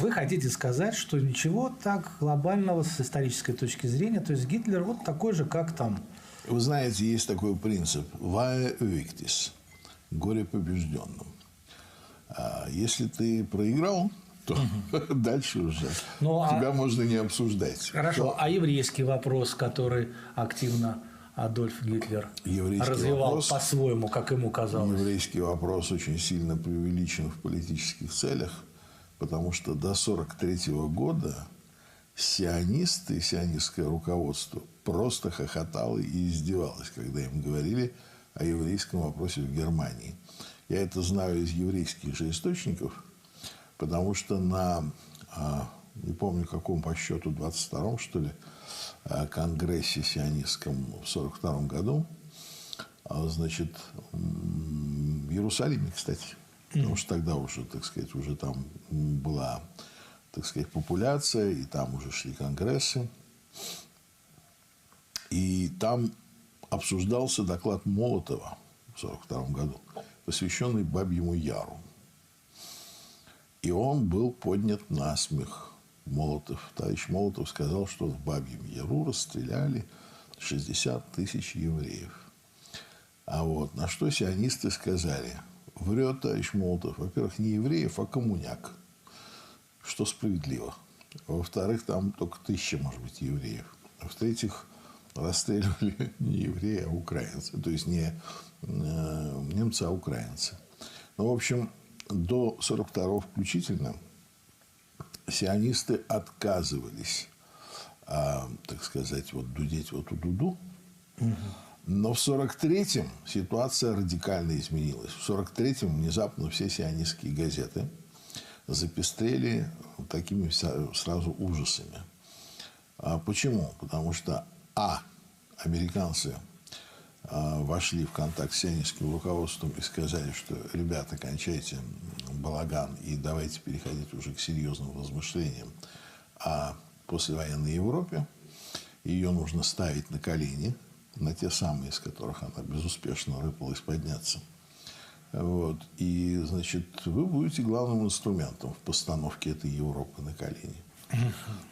Вы хотите сказать, что ничего так глобального с исторической точки зрения, то есть Гитлер вот такой же, как там. Вы знаете, есть такой принцип «vae victis» – «горе побежденным». Если ты проиграл, то дальше уже тебя можно не обсуждать. Хорошо, а еврейский вопрос, который активно Адольф Гитлер развивал по-своему, как ему казалось? Еврейский вопрос очень сильно преувеличен в политических целях, потому что до 1943 года сионисты, сионистское руководство просто хохотало и издевалось, когда им говорили о еврейском вопросе в Германии. Я это знаю из еврейских же источников, потому что на, не помню, каком по счету, 22-м, что ли, конгрессе сионистском в 1942 году, значит, в Иерусалиме, кстати, потому что тогда уже, так сказать, уже там была, так сказать, популяция, и там уже шли конгрессы. И там обсуждался доклад Молотова в 1942 году, посвященный Бабьему Яру. И он был поднят на смех. Товарищ Молотов сказал, что в Бабьем Яру расстреляли 60 тысяч евреев. А вот на что сионисты сказали: врет товарищ Молотов, во-первых, не евреев, а коммуняк, что справедливо. Во-вторых, там только 1000, может быть, евреев. А в-третьих, расстреливали не евреи, а украинцы. То есть не немцы, а украинцы. Ну, в общем, до 1942 включительно сионисты отказывались, так сказать, вот дудеть вот у дуду. Но в 1943-м ситуация радикально изменилась. В 1943-м внезапно все сионистские газеты запестрели такими сразу ужасами. Почему? Потому что, американцы вошли в контакт с сионистским руководством и сказали, что, ребята, кончайте балаган и давайте переходить уже к серьезным размышлениям о послевоенной Европе. Ее нужно ставить на колени, на те самые, из которых она безуспешно рыпалась подняться. Вот. И, значит, вы будете главным инструментом в постановке этой Европы на колени.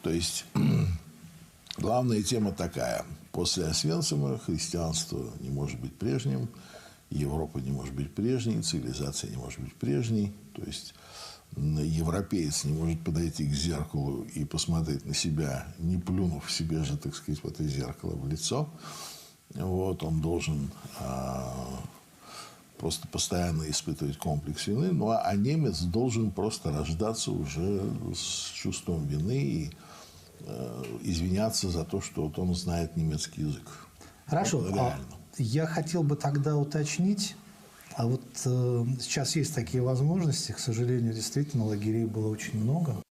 То есть, главная тема такая. После Освенцима христианство не может быть прежним, Европа не может быть прежней, цивилизация не может быть прежней. То есть, европеец не может подойти к зеркалу и посмотреть на себя, не плюнув себе же, так сказать, в это зеркало в лицо. Вот, он должен просто постоянно испытывать комплекс вины. Ну, а немец должен просто рождаться уже с чувством вины и извиняться за то, что вот он знает немецкий язык. Хорошо. Я хотел бы тогда уточнить. А вот сейчас есть такие возможности. К сожалению, действительно, лагерей было очень много.